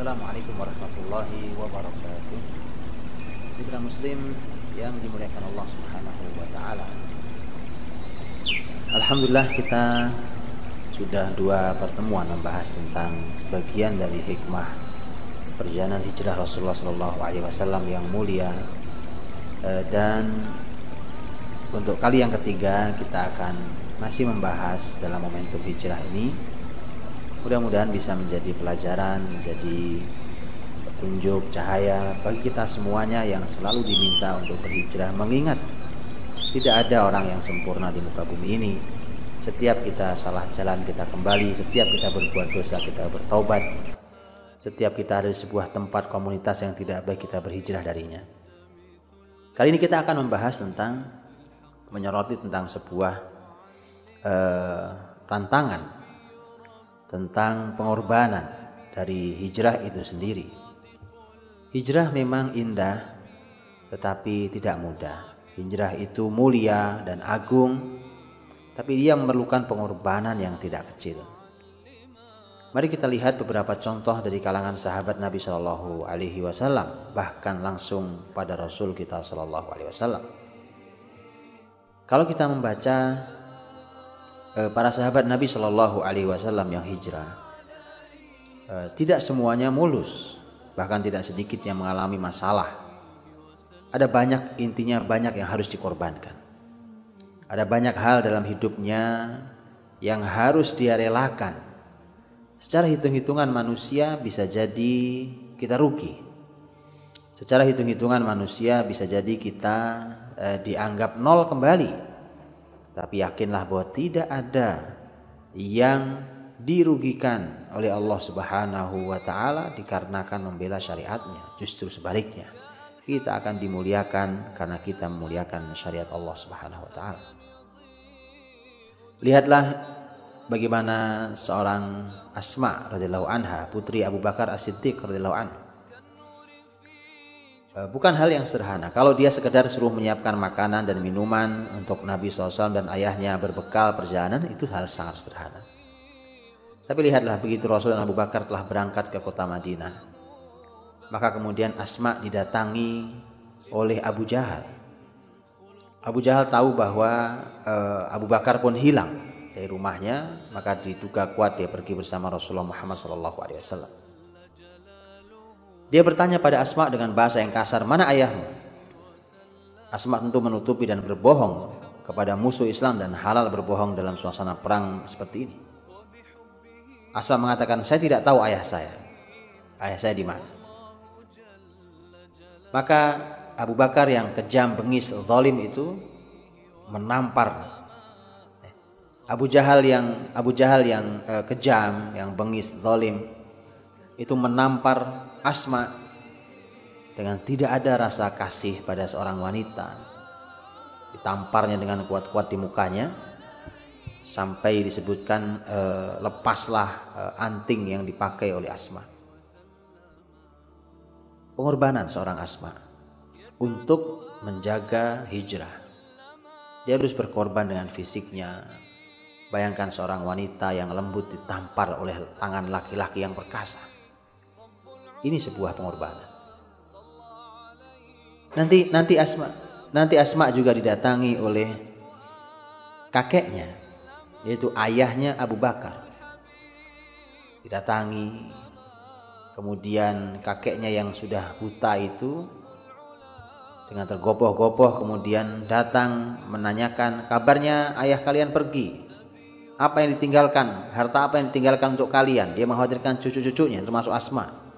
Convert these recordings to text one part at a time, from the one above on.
Assalamualaikum warahmatullahi wabarakatuh. Mitra muslim yang dimuliakan Allah Subhanahu wa taala. Alhamdulillah, kita sudah 2 pertemuan membahas tentang sebagian dari hikmah perjalanan hijrah Rasulullah SAW yang mulia, dan untuk kali yang ketiga kita akan masih membahas dalam momentum hijrah ini. Mudah-mudahan bisa menjadi pelajaran, menjadi petunjuk cahaya bagi kita semuanya yang selalu diminta untuk berhijrah, mengingat tidak ada orang yang sempurna di muka bumi ini. Setiap kita salah jalan kita kembali, setiap kita berbuat dosa kita bertaubat, setiap kita ada di sebuah tempat komunitas yang tidak baik kita berhijrah darinya. Kali ini kita akan membahas tentang menyoroti tentang sebuah tantangan, tentang pengorbanan dari hijrah itu sendiri. Hijrah memang indah, tetapi tidak mudah. Hijrah itu mulia dan agung, tapi dia memerlukan pengorbanan yang tidak kecil. Mari kita lihat beberapa contoh dari kalangan sahabat Nabi Shallallahu Alaihi Wasallam, bahkan langsung pada Rasul kita Shallallahu Alaihi Wasallam. Kalau kita membaca para sahabat Nabi Shallallahu Alaihi Wasallam yang hijrah, tidak semuanya mulus, bahkan tidak sedikit yang mengalami masalah. Ada banyak, intinya banyak yang harus dikorbankan. Ada banyak hal dalam hidupnya yang harus dia relakan. Secara hitung-hitungan manusia bisa jadi kita rugi. Secara hitung-hitungan manusia bisa jadi kita dianggap nol kembali. Tapi yakinlah bahwa tidak ada yang dirugikan oleh Allah Subhanahu wa taala dikarenakan membela syariatnya. Justru sebaliknya, kita akan dimuliakan karena kita memuliakan syariat Allah Subhanahu wa taala. Lihatlah bagaimana seorang Asma radhiyallahu anha, putri Abu Bakar As-Siddiq radhiyallahu anhu. Bukan hal yang sederhana. Kalau dia sekedar suruh menyiapkan makanan dan minuman untuk Nabi SAW dan ayahnya berbekal perjalanan, itu hal sangat sederhana. Tapi lihatlah, begitu Rasul dan Abu Bakar telah berangkat ke kota Madinah, maka kemudian Asma didatangi oleh Abu Jahal. Abu Jahal tahu bahwa Abu Bakar pun hilang dari rumahnya, maka diduga kuat dia pergi bersama Rasulullah Muhammad SAW. Dia bertanya pada Asma dengan bahasa yang kasar, "Mana ayahmu?" Asma tentu menutupi dan berbohong kepada musuh Islam, dan halal berbohong dalam suasana perang seperti ini. Asma mengatakan, "Saya tidak tahu ayah saya. Ayah saya di mana?" Maka Abu Bakar yang kejam, bengis, zalim itu menampar Abu Jahal yang kejam, yang bengis, zalim itu menampar Asma dengan tidak ada rasa kasih pada seorang wanita. Ditamparnya dengan kuat-kuat di mukanya sampai disebutkan lepaslah anting yang dipakai oleh Asma. Pengorbanan seorang Asma untuk menjaga hijrah. Dia harus berkorban dengan fisiknya. Bayangkan seorang wanita yang lembut ditampar oleh tangan laki-laki yang perkasa. Ini sebuah pengorbanan. Nanti Asma juga didatangi oleh kakeknya, yaitu ayahnya Abu Bakar. Didatangi, kemudian kakeknya yang sudah buta itu dengan tergopoh-gopoh kemudian datang menanyakan, "Kabarnya ayah kalian pergi? Apa yang ditinggalkan? Harta apa yang ditinggalkan untuk kalian?" Dia mengkhawatirkan cucu-cucunya termasuk Asma.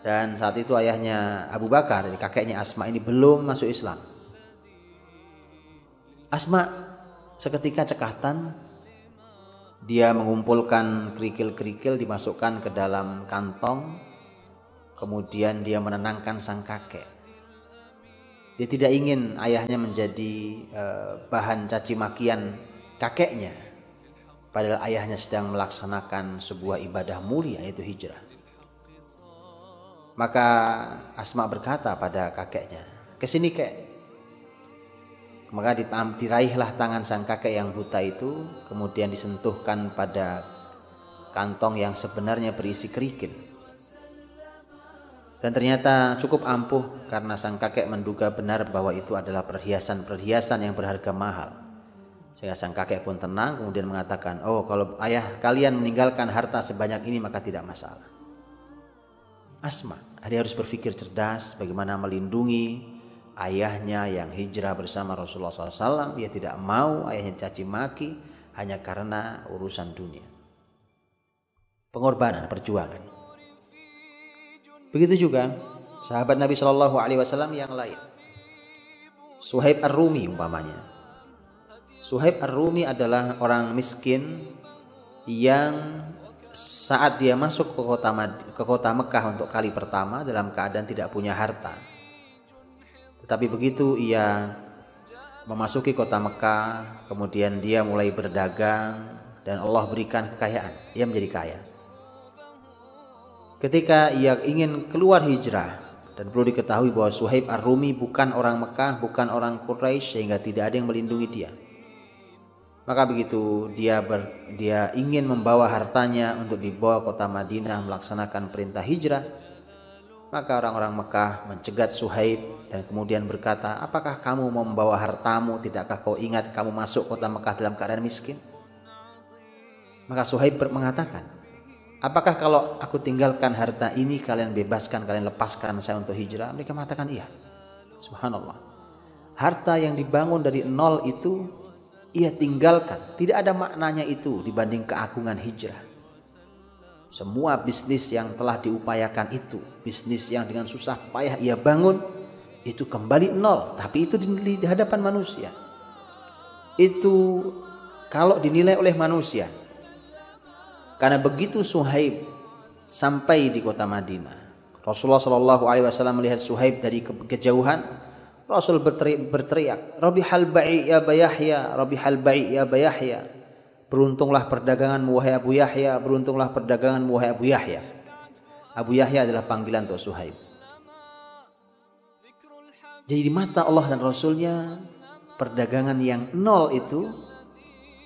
Dan saat itu ayahnya Abu Bakar, kakeknya Asma ini belum masuk Islam. Asma seketika cekatan, dia mengumpulkan kerikil-kerikil dimasukkan ke dalam kantong, kemudian dia menenangkan sang kakek. Dia tidak ingin ayahnya menjadi bahan caci makian kakeknya, padahal ayahnya sedang melaksanakan sebuah ibadah mulia, yaitu hijrah. Maka Asma berkata pada kakeknya, "Kesini kek." Maka diraihlah tangan sang kakek yang buta itu, kemudian disentuhkan pada kantong yang sebenarnya berisi kerikil. Dan ternyata cukup ampuh karena sang kakek menduga benar bahwa itu adalah perhiasan yang berharga mahal. Sehingga sang kakek pun tenang kemudian mengatakan, oh kalau ayah kalian meninggalkan harta sebanyak ini maka tidak masalah. Asma, dia harus berpikir cerdas bagaimana melindungi ayahnya yang hijrah bersama Rasulullah SAW. Dia tidak mau ayahnya caci maki hanya karena urusan dunia. Pengorbanan, perjuangan. Begitu juga sahabat Nabi Shallallahu Alaihi Wasallam yang lain. Suhaib Ar-Rumi umpamanya. Suhaib Ar-Rumi adalah orang miskin yang saat dia masuk ke kota Mekah untuk kali pertama dalam keadaan tidak punya harta. Tetapi begitu ia memasuki kota Mekah, kemudian dia mulai berdagang dan Allah berikan kekayaan, ia menjadi kaya. Ketika ia ingin keluar hijrah, dan perlu diketahui bahwa Suhaib Ar-Rumi bukan orang Mekah, bukan orang Quraisy, sehingga tidak ada yang melindungi dia. Maka begitu dia ingin membawa hartanya untuk dibawa ke kota Madinah melaksanakan perintah hijrah, maka orang-orang Mekah mencegat Suhaib dan kemudian berkata, apakah kamu mau membawa hartamu? Tidakkah kau ingat kamu masuk kota Mekah dalam keadaan miskin? Maka Suhaib mengatakan, apakah kalau aku tinggalkan harta ini kalian bebaskan, kalian lepaskan saya untuk hijrah? Mereka mengatakan iya. Subhanallah. Harta yang dibangun dari nol itu ia tinggalkan. Tidak ada maknanya itu dibanding keagungan hijrah. Semua bisnis yang telah diupayakan itu, bisnis yang dengan susah payah ia bangun, itu kembali nol. Tapi itu di hadapan manusia. Itu kalau dinilai oleh manusia. Karena begitu Suhaib sampai di kota Madinah, Rasulullah Shallallahu Alaihi Wasallam melihat Suhaib dari kejauhan, Rasul berteriak, Rabihal ba'i ya Bayahya, Rabihal ba'i ya Bayahya. Beruntunglah perdaganganmu wahai Abu Yahya, beruntunglah perdaganganmu wahai Abu Yahya. Abu Yahya adalah panggilan untuk Suhaib. Jadi di mata Allah dan Rasulnya, perdagangan yang nol itu,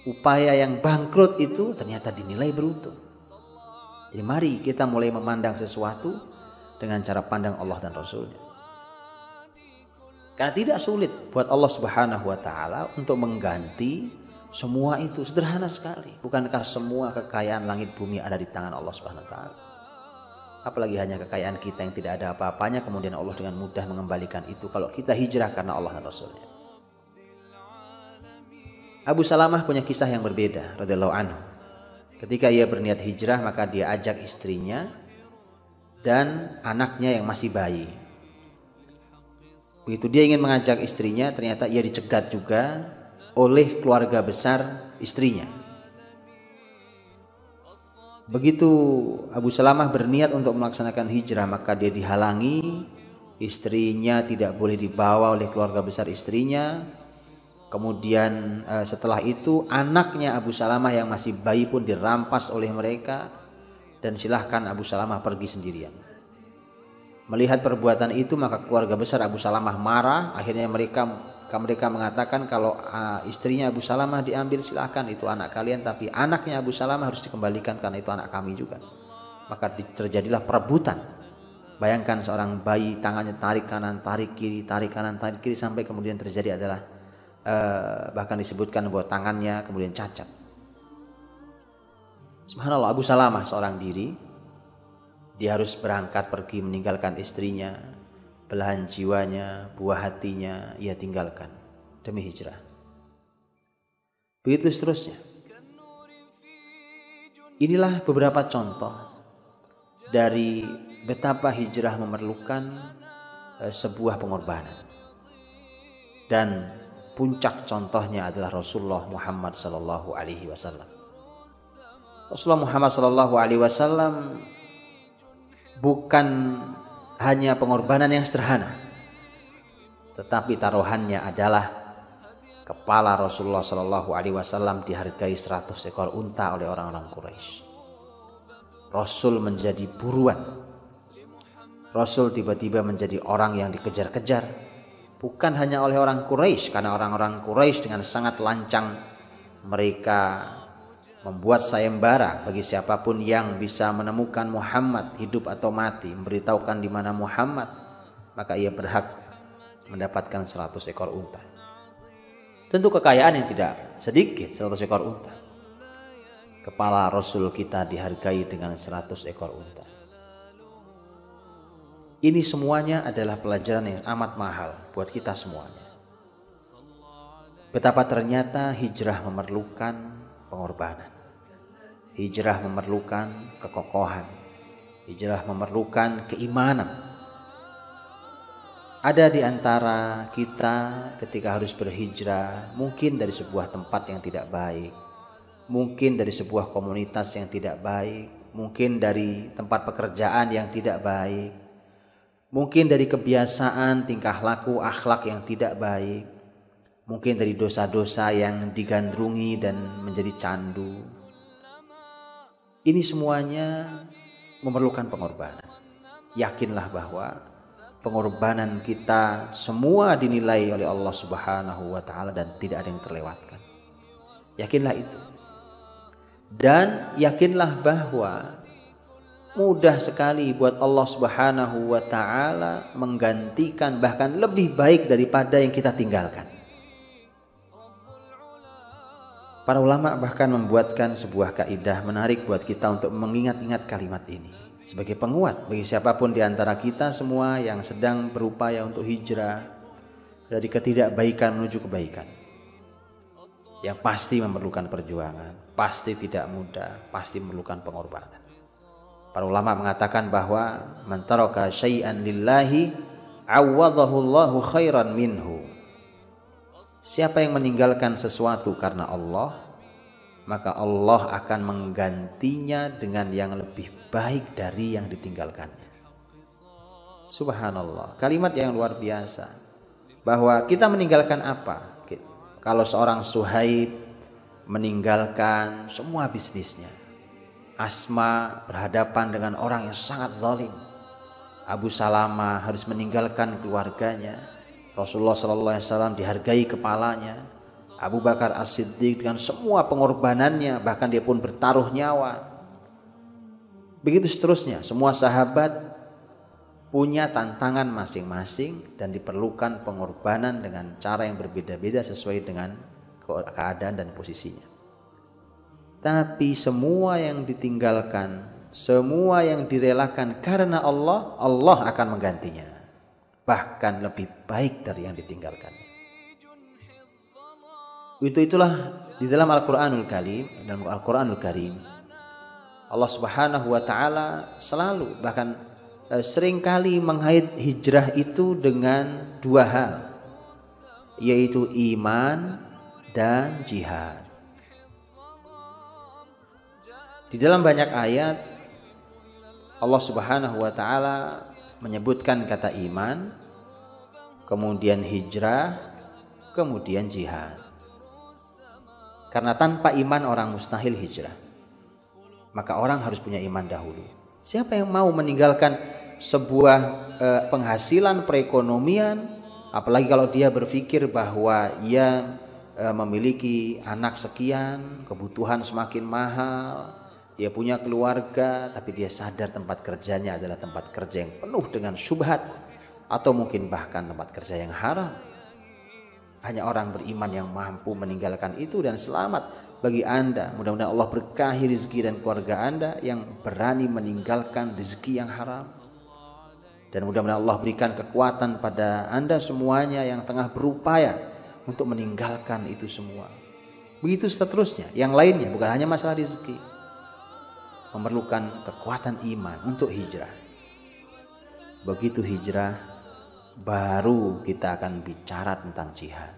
upaya yang bangkrut itu ternyata dinilai beruntung. Jadi mari kita mulai memandang sesuatu dengan cara pandang Allah dan Rasulnya. Karena tidak sulit buat Allah Subhanahu wa Ta'ala untuk mengganti semua itu, sederhana sekali. Bukankah semua kekayaan langit bumi ada di tangan Allah Subhanahu wa Ta'ala? Apalagi hanya kekayaan kita yang tidak ada apa-apanya, kemudian Allah dengan mudah mengembalikan itu kalau kita hijrah karena Allah dan Rasulnya. Abu Salamah punya kisah yang berbeda radhiyallahu anhu. Ketika ia berniat hijrah, maka dia ajak istrinya dan anaknya yang masih bayi. Begitu dia ingin mengajak istrinya, ternyata ia dicegat juga oleh keluarga besar istrinya. Begitu Abu Salamah berniat untuk melaksanakan hijrah, maka dia dihalangi. Istrinya tidak boleh dibawa oleh keluarga besar istrinya. Kemudian setelah itu anaknya Abu Salamah yang masih bayi pun dirampas oleh mereka, dan silahkan Abu Salamah pergi sendirian. Melihat perbuatan itu, maka keluarga besar Abu Salamah marah. Akhirnya mereka mengatakan kalau istrinya Abu Salamah diambil, silahkan, itu anak kalian, tapi anaknya Abu Salamah harus dikembalikan karena itu anak kami juga. Maka terjadilah perebutan. Bayangkan seorang bayi, tangannya tarik kanan, tarik kiri, tarik kanan, tarik kiri, sampai kemudian terjadi adalah bahkan disebutkan bahwa tangannya kemudian cacat. Subhanallah, Abu Salamah seorang diri, dia harus berangkat pergi meninggalkan istrinya, belahan jiwanya, buah hatinya ia tinggalkan demi hijrah. Begitu seterusnya. Inilah beberapa contoh dari betapa hijrah memerlukan sebuah pengorbanan. Dan puncak contohnya adalah Rasulullah Muhammad sallallahu alaihi wasallam. Rasulullah Muhammad sallallahu alaihi wasallam bukan hanya pengorbanan yang sederhana, tetapi taruhannya adalah kepala Rasulullah sallallahu alaihi wasallam dihargai 100 ekor unta oleh orang-orang Quraisy. Rasul menjadi buruan. Rasul tiba-tiba menjadi orang yang dikejar-kejar. Bukan hanya oleh orang Quraisy, karena orang-orang Quraisy dengan sangat lancang mereka membuat sayembara bagi siapapun yang bisa menemukan Muhammad hidup atau mati, memberitahukan di mana Muhammad, maka ia berhak mendapatkan 100 ekor unta. Tentu kekayaan yang tidak sedikit, 100 ekor unta. Kepala Rasul kita dihargai dengan 100 ekor unta. Ini semuanya adalah pelajaran yang amat mahal buat kita semuanya. Betapa ternyata hijrah memerlukan pengorbanan. Hijrah memerlukan kekokohan. Hijrah memerlukan keimanan. Ada di antara kita ketika harus berhijrah, mungkin dari sebuah tempat yang tidak baik, mungkin dari sebuah komunitas yang tidak baik, mungkin dari tempat pekerjaan yang tidak baik, mungkin dari kebiasaan, tingkah laku, akhlak yang tidak baik, mungkin dari dosa-dosa yang digandrungi dan menjadi candu. Ini semuanya memerlukan pengorbanan. Yakinlah bahwa pengorbanan kita semua dinilai oleh Allah Subhanahu wa taala dan tidak ada yang terlewatkan. Yakinlah itu. Dan yakinlah bahwa mudah sekali buat Allah Subhanahu wa taala menggantikan bahkan lebih baik daripada yang kita tinggalkan. Para ulama bahkan membuatkan sebuah kaidah menarik buat kita untuk mengingat-ingat kalimat ini sebagai penguat bagi siapapun di antara kita semua yang sedang berupaya untuk hijrah dari ketidakbaikan menuju kebaikan. Yang pasti memerlukan perjuangan, pasti tidak mudah, pasti memerlukan pengorbanan. Para ulama mengatakan bahwa man taraka syai'an lillahi awadahu Allahu khairan minhu. Siapa yang meninggalkan sesuatu karena Allah, maka Allah akan menggantinya dengan yang lebih baik dari yang ditinggalkannya. Subhanallah, kalimat yang luar biasa. Bahwa kita meninggalkan apa? Kalau seorang Suhaib meninggalkan semua bisnisnya, Asma berhadapan dengan orang yang sangat zalim, Abu Salamah harus meninggalkan keluarganya, Rasulullah SAW dihargai kepalanya, Abu Bakar As-Siddiq dengan semua pengorbanannya, bahkan dia pun bertaruh nyawa. Begitu seterusnya, semua sahabat punya tantangan masing-masing dan diperlukan pengorbanan dengan cara yang berbeda-beda sesuai dengan keadaan dan posisinya. Tapi semua yang ditinggalkan, semua yang direlakan karena Allah, Allah akan menggantinya. Bahkan lebih baik dari yang ditinggalkan. Itulah di dalam Al-Qur'anul Karim, dalam Al-Qur'anul Karim Allah Subhanahu wa taala selalu bahkan seringkali mengait hijrah itu dengan dua hal, yaitu iman dan jihad. Di dalam banyak ayat Allah Subhanahu wa taala menyebutkan kata iman, kemudian hijrah, kemudian jihad. Karena tanpa iman orang mustahil hijrah. Maka orang harus punya iman dahulu. Siapa yang mau meninggalkan sebuah penghasilan perekonomian, apalagi kalau dia berpikir bahwa ia memiliki anak sekian, kebutuhan semakin mahal, dia punya keluarga, tapi dia sadar tempat kerjanya adalah tempat kerja yang penuh dengan syubhat atau mungkin bahkan tempat kerja yang haram. Hanya orang beriman yang mampu meninggalkan itu dan selamat bagi Anda. Mudah-mudahan Allah berkahi rezeki dan keluarga Anda yang berani meninggalkan rezeki yang haram. Dan mudah-mudahan Allah berikan kekuatan pada Anda semuanya yang tengah berupaya untuk meninggalkan itu semua. Begitu seterusnya, yang lainnya bukan hanya masalah rezeki, memerlukan kekuatan iman untuk hijrah. Begitu hijrah, baru kita akan bicara tentang jihad.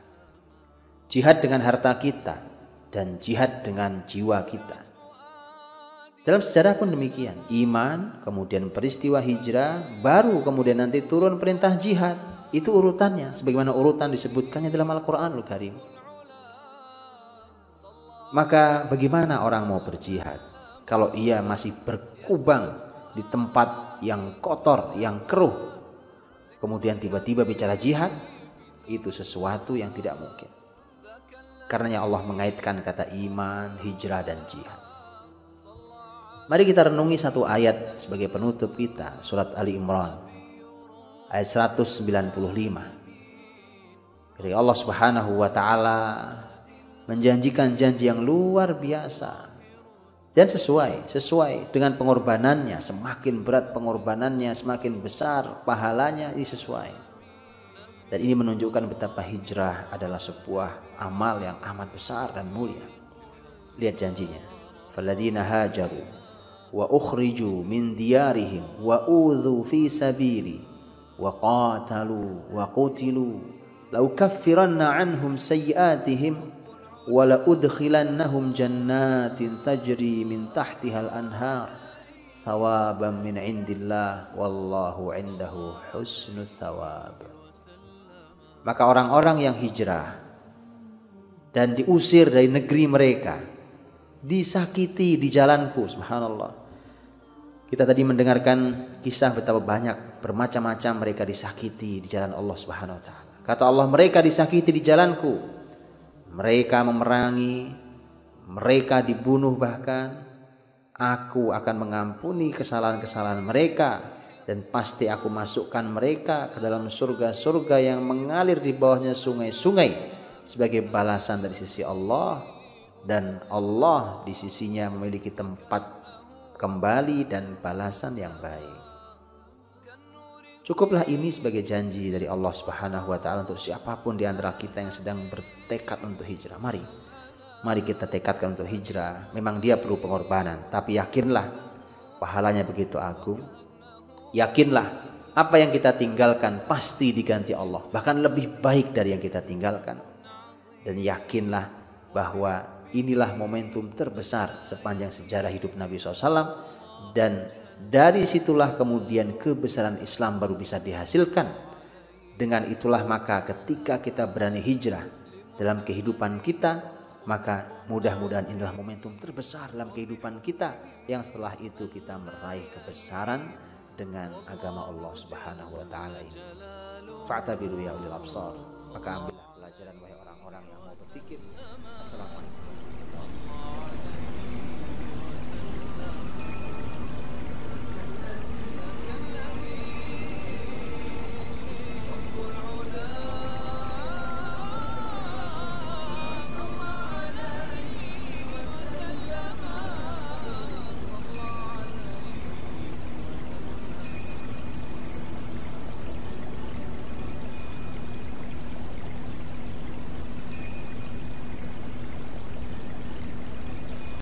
Jihad dengan harta kita dan jihad dengan jiwa kita. Dalam sejarah pun demikian. Iman, kemudian peristiwa hijrah, baru kemudian nanti turun perintah jihad. Itu urutannya, sebagaimana urutan disebutkannya dalam Al-Qur'anul Karim. Maka bagaimana orang mau berjihad kalau ia masih berkubang di tempat yang kotor, yang keruh, kemudian tiba-tiba bicara jihad? Itu sesuatu yang tidak mungkin. Karenanya Allah mengaitkan kata iman, hijrah dan jihad. Mari kita renungi satu ayat sebagai penutup kita, surat Ali Imran ayat 195. Jadi Allah Subhanahu wa taala menjanjikan janji yang luar biasa dan sesuai dengan pengorbanannya. Semakin berat pengorbanannya, semakin besar pahalanya, ini sesuai. Dan ini menunjukkan betapa hijrah adalah sebuah amal yang amat besar dan mulia. Lihat janjinya. Falladzina hajaru wa ukhriju min diyarihim wa udzu fi sabili wa qatalu wa qutilu la ukaffiranna anhum sayyi'atihim wa la udkhilannahum jannatin tajri min tahtihal anhar thawaban min indillah wallahu indahu husnul thawab. Maka orang-orang yang hijrah dan diusir dari negeri mereka, disakiti di jalanku, subhanallah. Kita tadi mendengarkan kisah betapa banyak bermacam-macam mereka disakiti di jalan Allah Subhanahu wa taala. Kata Allah, mereka disakiti di jalanku. Mereka memerangi, mereka dibunuh bahkan. Aku akan mengampuni kesalahan-kesalahan mereka dan pasti aku masukkan mereka ke dalam surga-surga yang mengalir di bawahnya sungai-sungai sebagai balasan dari sisi Allah. Dan Allah di sisinya memiliki tempat kembali dan balasan yang baik. Cukuplah ini sebagai janji dari Allah Subhanahu wa taala untuk siapapun di antara kita yang sedang bertekad untuk hijrah. Mari kita tekadkan untuk hijrah. Memang dia perlu pengorbanan, tapi yakinlah pahalanya begitu agung. Yakinlah apa yang kita tinggalkan pasti diganti Allah, bahkan lebih baik dari yang kita tinggalkan. Dan yakinlah bahwa inilah momentum terbesar sepanjang sejarah hidup Nabi SAW. Dan dari situlah kemudian kebesaran Islam baru bisa dihasilkan. Dengan itulah maka ketika kita berani hijrah dalam kehidupan kita, maka mudah-mudahan inilah momentum terbesar dalam kehidupan kita, yang setelah itu kita meraih kebesaran dengan agama Allah Subhanahu wa taala ini. Fa'tabiru ya ulil absar. Maka ambillah pelajaran wahai orang-orang yang mau berpikir. Assalamualaikum.